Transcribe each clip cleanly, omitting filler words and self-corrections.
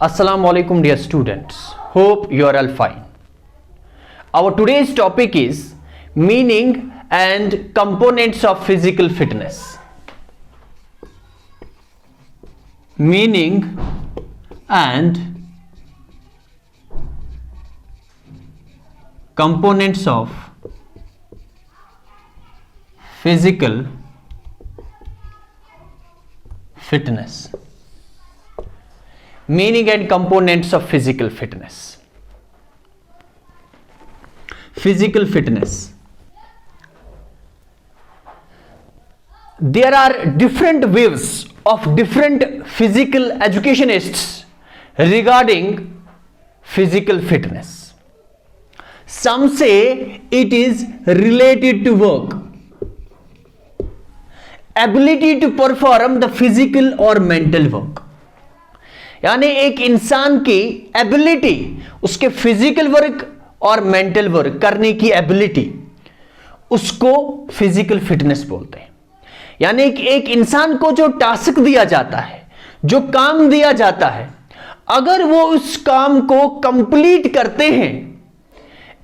Assalamu alaikum dear students. Hope you are all fine. Our today's topic is meaning and components of physical fitness. Meaning and components of physical fitness. Meaning and components of physical fitness. Physical fitness. There are different views of different physical educationists regarding physical fitness. Some say it is related to work, ability to perform the physical or mental work. यानी एक इंसान की ability, उसके physical work और mental work करने की ability, उसको physical fitness बोलते हैं. यानी एक इंसान को जो टास्क दिया जाता है, जो काम दिया जाता है, अगर वो उस काम को कंप्लीट करते हैं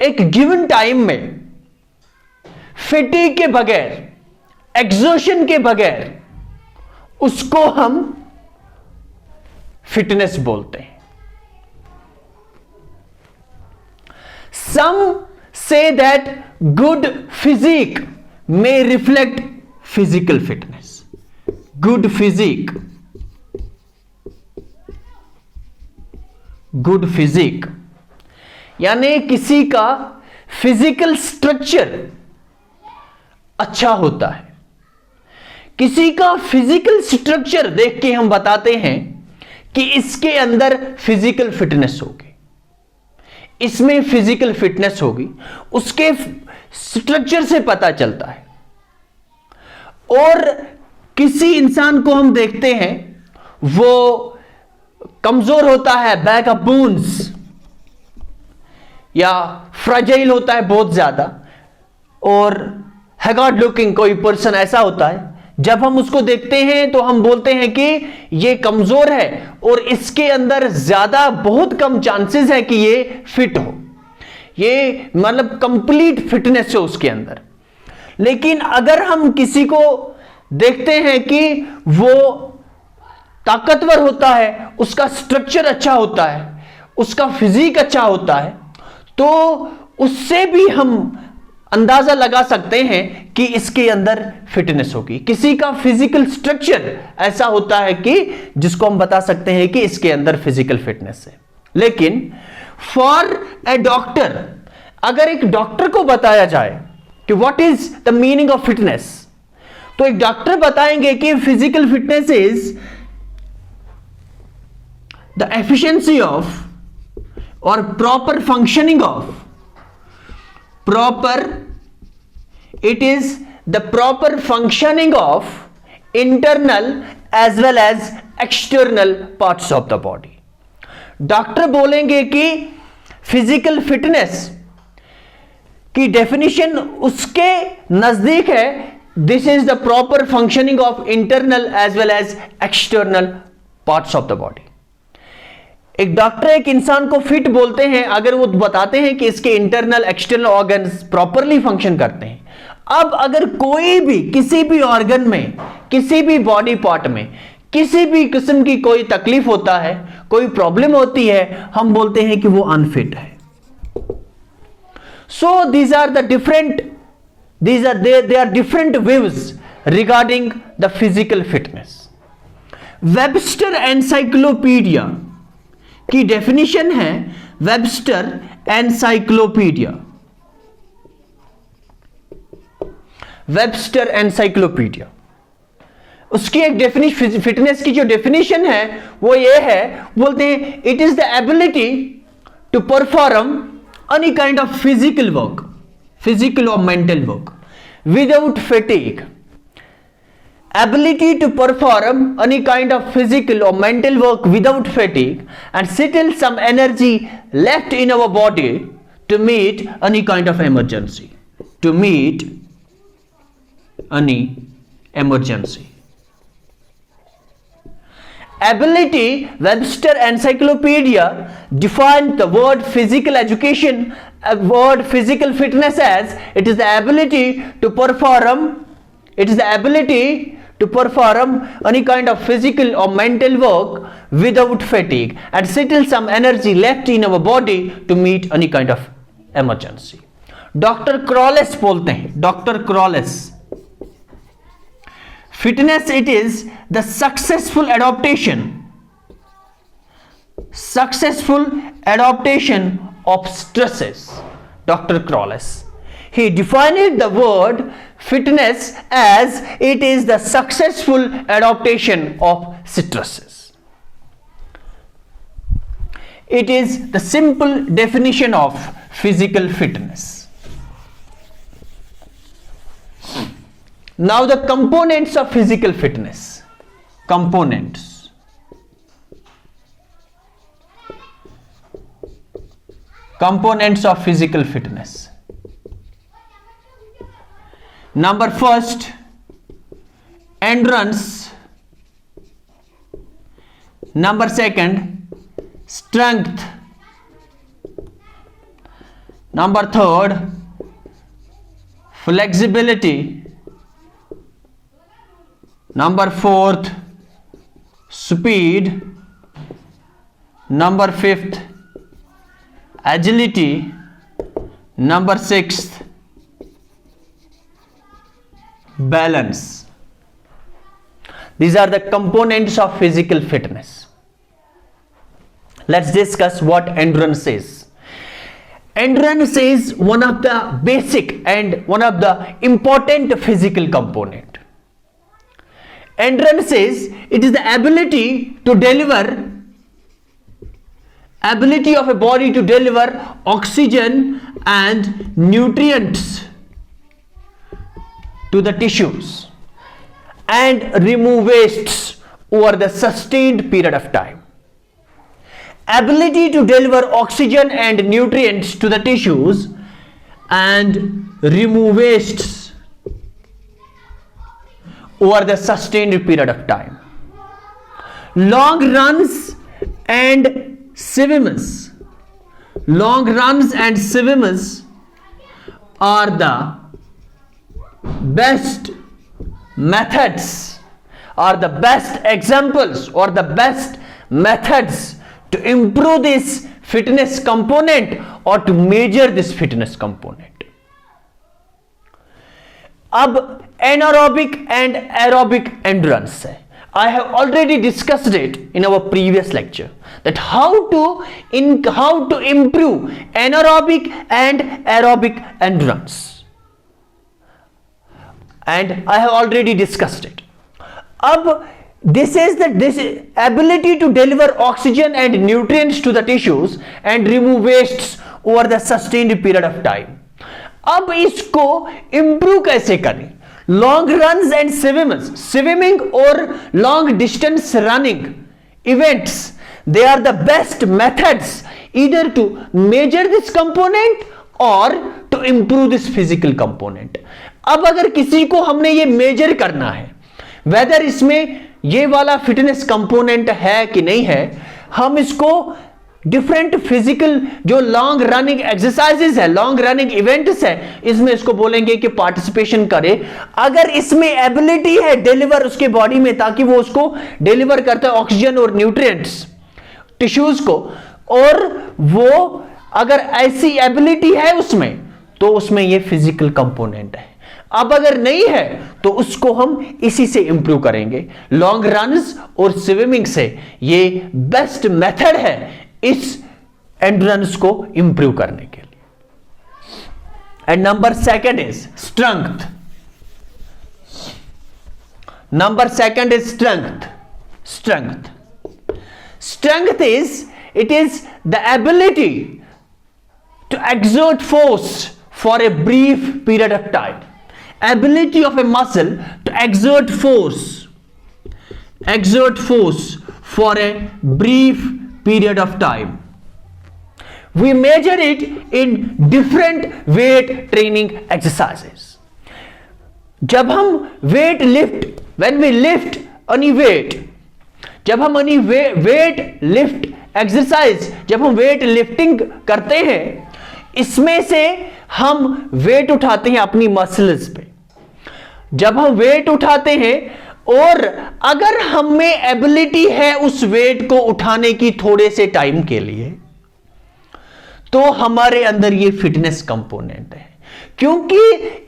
एक गिवन टाइम में, फिटिंग के बगैर, एग्जॉशन के बगैर, उसको हम फिटनेस बोलते हैं. Some say that good physique may reflect physical fitness. Good physique, good physique यानी किसी का फिजिकल स्ट्रक्चर अच्छा होता है. किसी का फिजिकल स्ट्रक्चर देख के हम बताते हैं कि इसके अंदर फिजिकल फिटनेस होगी, इसमें फिजिकल फिटनेस होगी, उसके स्ट्रक्चर से पता चलता है. और किसी इंसान को हम देखते हैं वो कमजोर होता है, बैक ऑफ बोन्स, या फ्रेजाइल होता है बहुत ज्यादा, और हैगार्ड लुकिंग कोई पर्सन ऐसा होता है, जब हम उसको देखते हैं तो हम बोलते हैं कि ये कमजोर है और इसके अंदर ज्यादा बहुत कम चांसेस है कि ये फिट हो, ये मतलब कंप्लीट फिटनेस है उसके अंदर. लेकिन अगर हम किसी को देखते हैं कि वो ताकतवर होता है, उसका स्ट्रक्चर अच्छा होता है, उसका फिजिक अच्छा होता है, तो उससे भी हम अंदाजा लगा सकते हैं कि इसके अंदर फिटनेस होगी. किसी का फिजिकल स्ट्रक्चर ऐसा होता है कि जिसको हम बता सकते हैं कि इसके अंदर फिजिकल फिटनेस है. लेकिन फॉर ए डॉक्टर, अगर एक डॉक्टर को बताया जाए कि what is the meaning of fitness, तो एक डॉक्टर बताएंगे कि physical fitness is the efficiency of और proper functioning of, it is the proper functioning of internal as well as external parts of the body. Doctor बोलेंगे कि physical fitness की definition उसके नजदीक है, this is the proper functioning of internal as well as external parts of the body. एक doctor एक इंसान को फिट बोलते हैं अगर वो बताते हैं कि इसके internal external organs properly function करते हैं. अब अगर कोई भी किसी भी ऑर्गन में, किसी भी बॉडी पार्ट में किसी भी किस्म की कोई तकलीफ होता है, कोई प्रॉब्लम होती है, हम बोलते हैं कि वो अनफिट है. So these are the different, they are different views regarding the physical fitness. Webster encyclopedia की डेफिनेशन है, वेबस्टर एनसाइक्लोपीडिया, वेबस्टर एनसाइक्लोपीडिया, उसकी एक डेफिनेशन, फिटनेस की जो डेफिनेशन है वो ये है, बोलते हैं it is the ability to perform any kind of physical work, physical और mental work without fatigue. Ability to perform any kind of physical or mental work without fatigue and settle some energy left in our body to meet any kind of emergency. To meet any emergency. ability, Webster Encyclopedia defined the word physical education, word physical fitness as it is the ability to perform any kind of physical or mental work without fatigue and still some energy left in our body to meet any kind of emergency. Doctor Crowles बोलते हैं, doctor Crowles, fitness it is the successful adaptation of stresses. Doctor Crowles, he defined the word fitness as it is the successful adaptation of stresses. It is the simple definition of physical fitness. Now the components of physical fitness. Components. Components of physical fitness. Number first, endurance. Number second, strength. Number third, flexibility. Number fourth, speed. Number fifth, agility. Number sixth, balance. These are the components of physical fitness. Let's discuss what endurance is. Endurance is one of the basic and one of the important physical component. Endurance is, it is the ability of a body to deliver oxygen and nutrients to the tissues and remove wastes over the sustained period of time. Ability to deliver oxygen and nutrients to the tissues and remove wastes over the sustained period of time. Long runs and swims. Long runs and swims are the best methods, are the best examples or the best methods to improve this fitness component or to measure this fitness component. अब anaerobic and aerobic endurance है. I have already discussed it in our previous lecture that how to improve anaerobic and aerobic endurance, and I have already discussed it. अब this ability to deliver oxygen and nutrients to the tissues and remove wastes over the sustained period of time. अब इसको improve कैसे करें? Long runs and swimming or long distance running events, they are the best methods either to measure this component or to improve this physical component. अब अगर किसी को हमने ये मेजर करना है वेदर इसमें ये वाला फिटनेस कंपोनेंट है कि नहीं है, हम इसको डिफरेंट फिजिकल जो लॉन्ग रनिंग एक्सरसाइजेस है, लॉन्ग रनिंग इवेंट्स है, इसमें इसको बोलेंगे कि पार्टिसिपेशन करे. अगर इसमें एबिलिटी है डिलीवर उसके बॉडी में ताकि वो उसको डिलीवर करता है ऑक्सीजन और न्यूट्रिएंट्स टिश्यूज को, और वो अगर ऐसी एबिलिटी है उसमें तो उसमें ये फिजिकल कंपोनेंट है. अब अगर नहीं है तो उसको हम इसी से इंप्रूव करेंगे. लॉन्ग रन्स और स्विमिंग से ये बेस्ट मेथड है इस एंड्योरेंस को इंप्रूव करने के लिए. And number second is strength. Number second is strength. Strength is, it is the ability to exert force for a brief period of time. Ability of a muscle to exert force for a brief period of time. We measure it in different weight training exercises. जब हम weight lift, when we lift any weight, जब हम weight lift exercise, जब हम weight lifting करते हैं, इसमें से हम वेट उठाते हैं अपनी मसल्स पे। जब हम वेट उठाते हैं और अगर हम में एबिलिटी है उस वेट को उठाने की थोड़े से टाइम के लिए, तो हमारे अंदर ये फिटनेस कंपोनेंट है। क्योंकि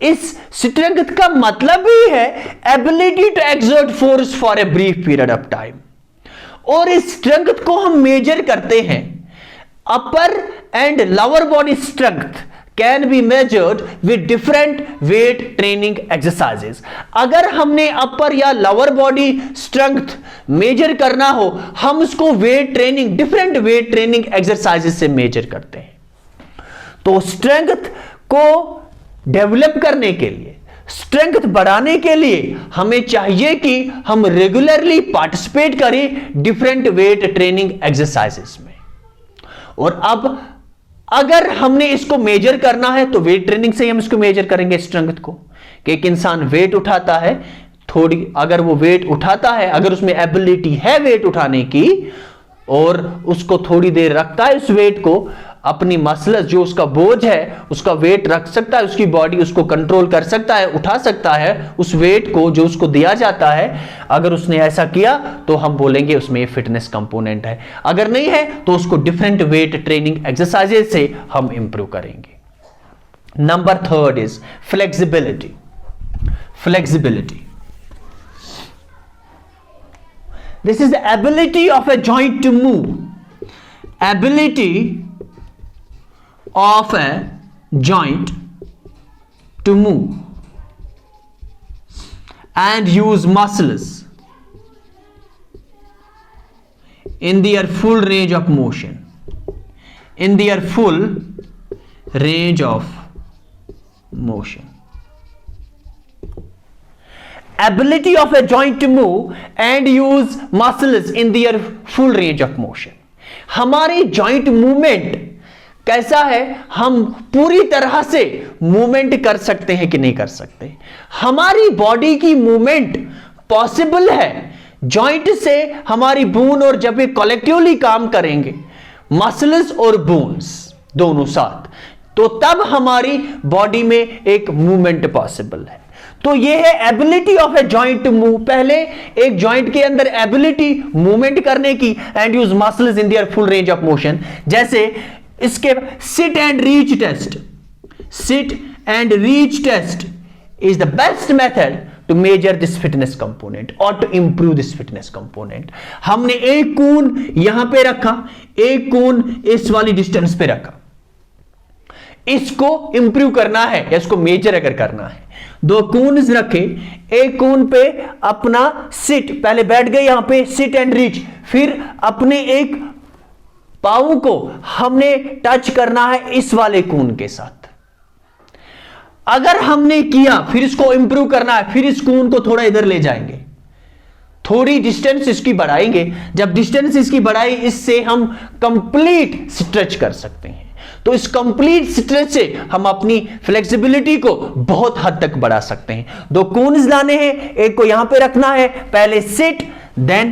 इस स्ट्रेंथ का मतलब ही है ability to exert force for a brief period of time. और इस स्ट्रेंथ को हम मेजर करते हैं, upper and lower body strength can be measured with different weight training exercises. अगर हमने अपर या लोअर बॉडी स्ट्रेंथ मेजर करना हो, हम उसको weight training, different weight training exercises से मेजर करते हैं। तो स्ट्रेंथ को डेवलप करने के लिए, स्ट्रेंथ बढ़ाने के लिए हमें चाहिए कि हम रेगुलरली पार्टिसिपेट करें डिफरेंट वेट ट्रेनिंग एक्सरसाइजेस में। और अब अगर हमने इसको मेजर करना है तो वेट ट्रेनिंग से ही हम इसको मेजर करेंगे स्ट्रेंथ को, कि एक इंसान वेट उठाता है, थोड़ी अगर वो वेट उठाता है, अगर उसमें एबिलिटी है वेट उठाने की और उसको थोड़ी देर रखता है उस वेट को, अपनी मसल्स जो उसका बोझ है उसका वेट रख सकता है, उसकी बॉडी उसको कंट्रोल कर सकता है, उठा सकता है उस वेट को जो उसको दिया जाता है। अगर उसने ऐसा किया तो हम बोलेंगे उसमें फिटनेस कंपोनेंट है। अगर नहीं है तो उसको डिफरेंट वेट ट्रेनिंग एक्सरसाइजेस से हम इंप्रूव करेंगे। Number third is flexibility. Flexibility, this is the ability of a joint to move, ability of a joint to move and use muscles in their full range of motion, in their full range of motion. Ability of a joint to move and use muscles in their full range of motion. हमारी joint movement कैसा है, हम पूरी तरह से movement कर सकते हैं कि नहीं कर सकते। हमारी बॉडी की मूवमेंट पॉसिबल है जॉइंट से, हमारी बोन और जब ये कलेक्टिवली काम करेंगे, मसल्स और बोन्स दोनों साथ, तो तब हमारी बॉडी में एक मूवमेंट पॉसिबल है। तो ये है ability of a joint to move. पहले एक जॉइंट के अंदर एबिलिटी मूवमेंट करने की and use muscles in their full range of motion. जैसे इसके sit and reach test, sit and reach test is the best method to measure this fitness component और to improve this fitness component. हमने एक कून यहां पे रखा, एक कून इस वाली डिस्टेंस पे रखा, इसको इंप्रूव करना है या इसको मेजर अगर करना है, दो कून्स रखे, एक कून पे अपना सिट, पहले बैठ गए यहां पे सिट एंड रीच, फिर अपने एक पांव को हमने टच करना है इस वाले कून के साथ। अगर हमने किया, फिर इसको इंप्रूव करना है, फिर इस कून को थोड़ा इधर ले जाएंगे, थोड़ी डिस्टेंस इसकी बढ़ाएंगे। जब डिस्टेंस इसकी बढ़ाई, इससे हम कंप्लीट स्ट्रेच कर सकते हैं। तो इस कंप्लीट स्ट्रेच से हम अपनी फ्लेक्सिबिलिटी को बहुत हद तक बढ़ा सकते हैं। दो कून्स लाने हैं, एक को यहां पे रखना है, पहले seat, then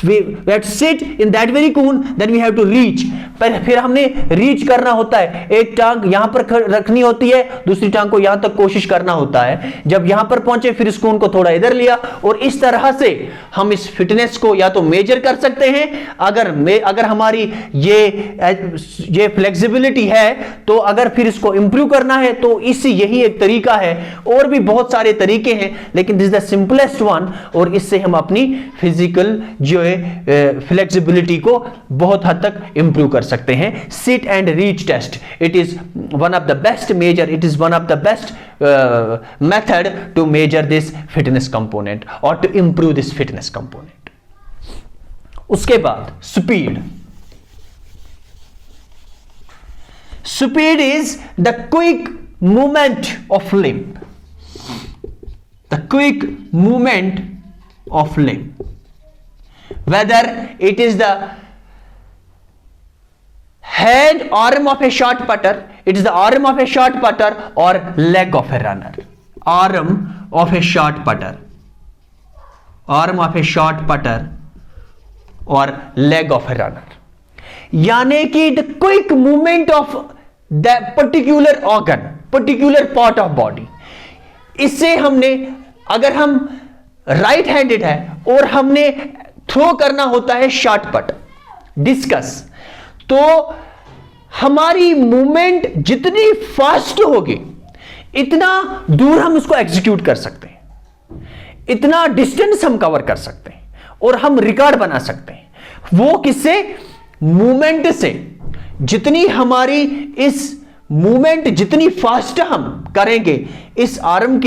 we have to sit in that very coon, then we have to reach। फिर हमने रीच करना होता है, एक टांग यहां पर रखनी होती है, दूसरी टांग को यहां तक कोशिश करना होता है। जब यहां पर पहुंचे फिर इस कून को थोड़ा इधर लिया, और इस तरह से हम इस फिटनेस को या तो मेजर कर सकते हैं, अगर हमारी ये फ्लेक्सिबिलिटी है तो अगर फिर इसको इंप्रूव करना है तो यही एक तरीका है। और भी बहुत सारे तरीके हैं, लेकिन this is the simplest one, और इससे हम अपनी फिजिकल जो है फ्लेक्सिबिलिटी को बहुत हद तक इंप्रूव कर सकते हैं। Sit and reach test, it is one of the best measure, it is one of the best method to measure this fitness component और to improve this fitness component. उसके बाद speed. Speed is the quick movement of limb, the quick movement of limb, whether it is the head arm of a shot putter, it is the arm of a shot putter or leg of a runner, arm of a shot putter, arm of a shot putter और leg of a runner. यानी कि the quick movement of the particular organ, particular part of body. इससे हमने, अगर हम right handed है और हमने थ्रो करना होता है शॉट पट, डिस्कस, तो हमारी मूवमेंट जितनी फास्ट होगी इतना दूर हम उसको एग्जीक्यूट कर सकते हैं, इतना डिस्टेंस हम कवर कर सकते हैं और हम रिकॉर्ड बना सकते हैं। वो किससे? मूवमेंट से। जितनी हमारी इस मूवमेंट जितनी फास्ट हम करेंगे, इस आर्म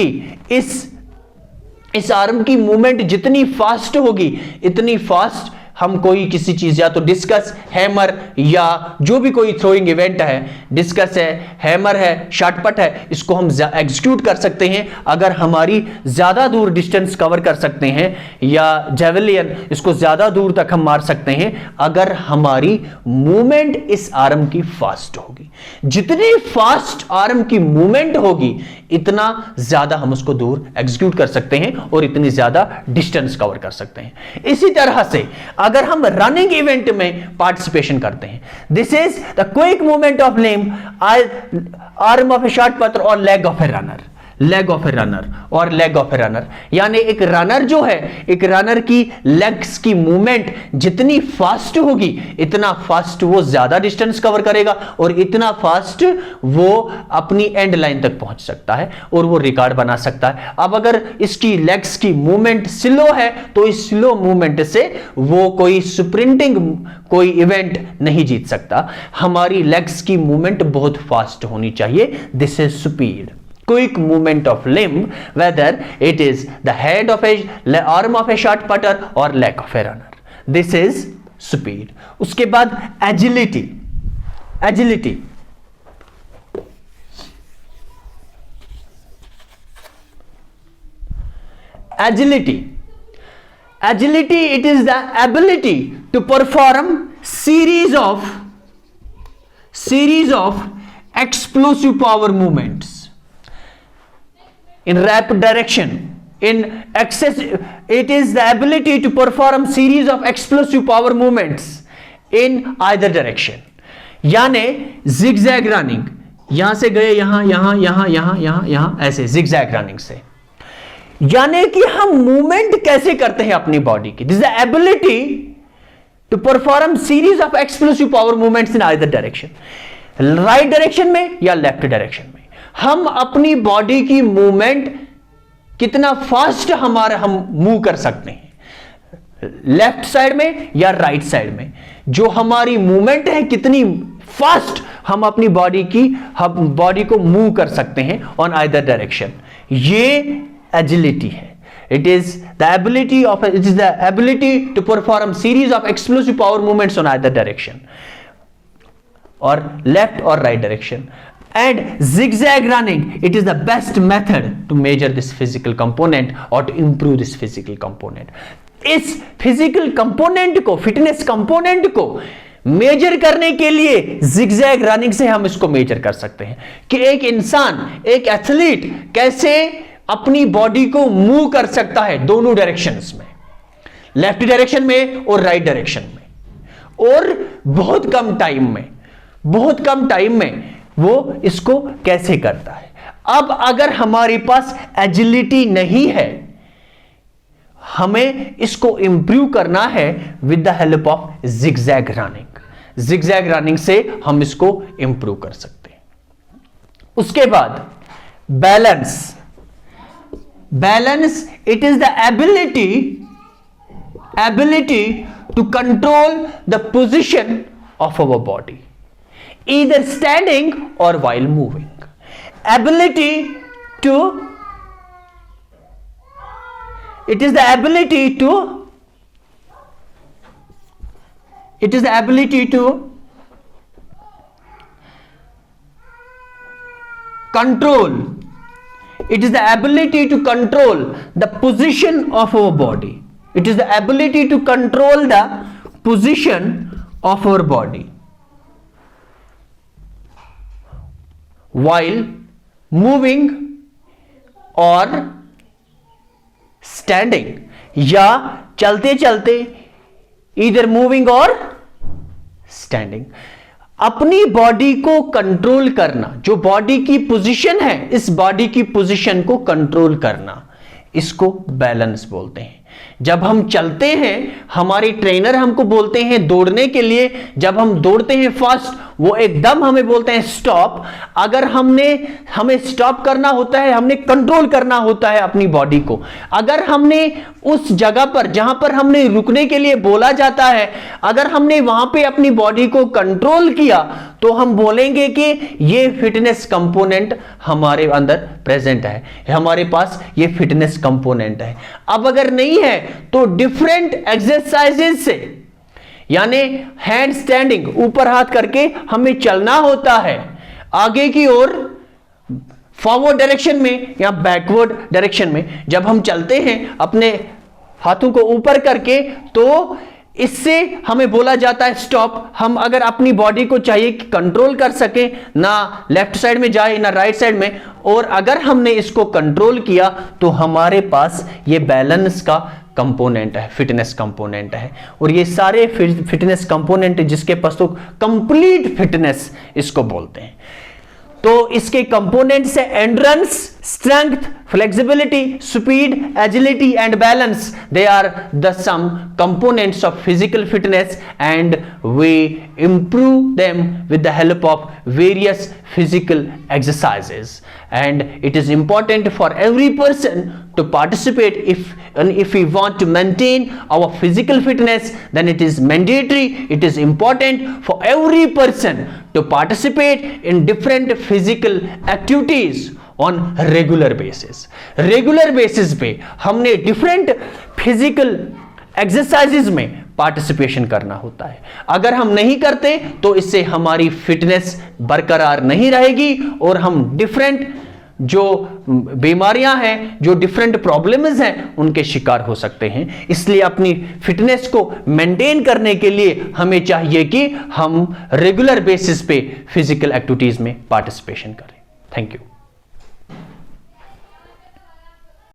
की मूवमेंट जितनी फास्ट होगी, इतनी फास्ट हम कोई किसी चीज, या तो डिस्कस, हैमर, या जो भी कोई थ्रोइंग इवेंट है, डिस्कस है, हैमर है, शॉटपट है, इसको हम एग्जीक्यूट कर सकते हैं अगर हमारी ज्यादा दूर डिस्टेंस कवर कर सकते हैं, या जेवलियन, इसको ज्यादा दूर तक हम मार सकते हैं अगर हमारी मूवमेंट इस आर्म की फास्ट होगी। जितनी फास्ट आर्म की मूवमेंट होगी इतना ज्यादा हम उसको दूर एग्जीक्यूट कर सकते हैं और इतनी ज्यादा डिस्टेंस कवर कर सकते हैं। इसी तरह से अगर हम रनिंग इवेंट में पार्टिसिपेशन करते हैं, this is the quick movement of limb, arm of A shot पटर और leg of a runner, leg of a runner और लेग ऑफ ए रनर। यानी एक रनर जो है, एक रनर की लेग्स की मूवमेंट जितनी फास्ट होगी इतना फास्ट वो ज्यादा डिस्टेंस कवर करेगा और इतना फास्ट वो अपनी एंड लाइन तक पहुंच सकता है और वो रिकॉर्ड बना सकता है। अब अगर इसकी लेग्स की मूवमेंट स्लो है तो इस स्लो मूवमेंट से वो कोई स्प्रिंटिंग, कोई इवेंट नहीं जीत सकता। हमारी लेग्स की मूवमेंट बहुत फास्ट होनी चाहिए। This is speed, quick movement of limb, whether it is the head of a arm of a shot putter or leg of a runner. This is speed. उसके बाद agility, agility, agility, agility, it is the ability to perform series of explosive power movements in rapid direction, in excess, it is the ability to perform series of explosive power movements in either direction. यानी zigzag running, यहां से गए यहां, यहां, यहां, यहां, यहां, यहां, ऐसे zigzag running से। यानी कि हम मूवमेंट कैसे करते हैं अपनी बॉडी की, this is the ability to perform series of explosive power movements in either direction, right direction में या लेफ्ट डायरेक्शन में। हम अपनी बॉडी की मूवमेंट कितना फास्ट हम मूव कर सकते हैं, लेफ्ट साइड में या राइट साइड में। जो हमारी मूवमेंट है कितनी फास्ट हम अपनी बॉडी को मूव कर सकते हैं ऑन आइदर डायरेक्शन, ये एजिलिटी है। It is the ability to perform series of explosive power movements on either direction, or left or right direction. And zigzag running, it is the best method to measure this physical component or to improve this physical component. इस physical component को, fitness component को major करने के लिए zigzag running से हम इसको major कर सकते हैं कि एक इंसान, एक एथलीट कैसे अपनी बॉडी को मूव कर सकता है दोनों डायरेक्शंस में, लेफ्ट डायरेक्शन में और राइट डायरेक्शन में, और बहुत कम टाइम में वो इसको कैसे करता है। अब अगर हमारे पास एजिलिटी नहीं है, हमें इसको इंप्रूव करना है with the help of zigzag running. Zigzag running से हम इसको इंप्रूव कर सकते हैं। उसके बाद balance, it is the ability to control the position of our body, either standing or while moving. It is the ability to control. It is the ability to control the position of our body. It is the ability to control the position of our body while moving or standing, या चलते चलते either moving और standing. अपनी body को control करना, जो body की position है, इस बॉडी की पोजीशन को कंट्रोल करना, इसको बैलेंस बोलते हैं। जब हम चलते हैं, हमारे ट्रेनर हमको बोलते हैं दौड़ने के लिए, जब हम दौड़ते हैं फास्ट, वो एकदम हमें बोलते हैं स्टॉप। अगर हमें स्टॉप करना होता है, हमने कंट्रोल करना होता है अपनी बॉडी को। अगर हमने उस जगह पर जहां पर हमने रुकने के लिए बोला जाता है, अगर हमने वहां पे अपनी बॉडी को कंट्रोल किया, तो हम बोलेंगे कि ये फिटनेस कंपोनेंट हमारे अंदर प्रेजेंट है, हमारे पास ये फिटनेस कंपोनेंट है। अब अगर नहीं है तो डिफरेंट एक्सरसाइजेस से, यानी हैंड स्टैंडिंग, ऊपर हाथ करके हमें चलना होता है आगे की ओर, फॉरवर्ड डायरेक्शन में या बैकवर्ड डायरेक्शन में। जब हम चलते हैं अपने हाथों को ऊपर करके, तो इससे हमें बोला जाता है स्टॉप। हम अगर अपनी बॉडी को चाहिए कि कंट्रोल कर सके, ना लेफ्ट साइड में जाए ना राइट साइड में, और अगर हमने इसको कंट्रोल किया तो हमारे पास ये बैलेंस का कंपोनेंट है, फिटनेस कंपोनेंट है। और ये सारे फिटनेस कंपोनेंट जिसके पास, तो कंप्लीट फिटनेस इसको बोलते हैं। तो इसके कंपोनेंट्स है endurance, strength, flexibility, speed, agility and balance. They are the some components of physical fitness and we improve them with the help of various physical exercises, and it is important for every person to participate. If we want to maintain our physical fitness, then it is mandatory, it is important for every person to participate in different physical activities on regular basis. Regular basis पे हमने different physical exercises में participation करना होता है। अगर हम नहीं करते तो इससे हमारी फिटनेस बरकरार नहीं रहेगी और हम डिफरेंट जो बीमारियां हैं, जो डिफरेंट प्रॉब्लम्स हैं, उनके शिकार हो सकते हैं। इसलिए अपनी फिटनेस को मेंटेन करने के लिए हमें चाहिए कि हम रेगुलर बेसिस पे फिजिकल एक्टिविटीज में पार्टिसिपेशन करें। Thank you.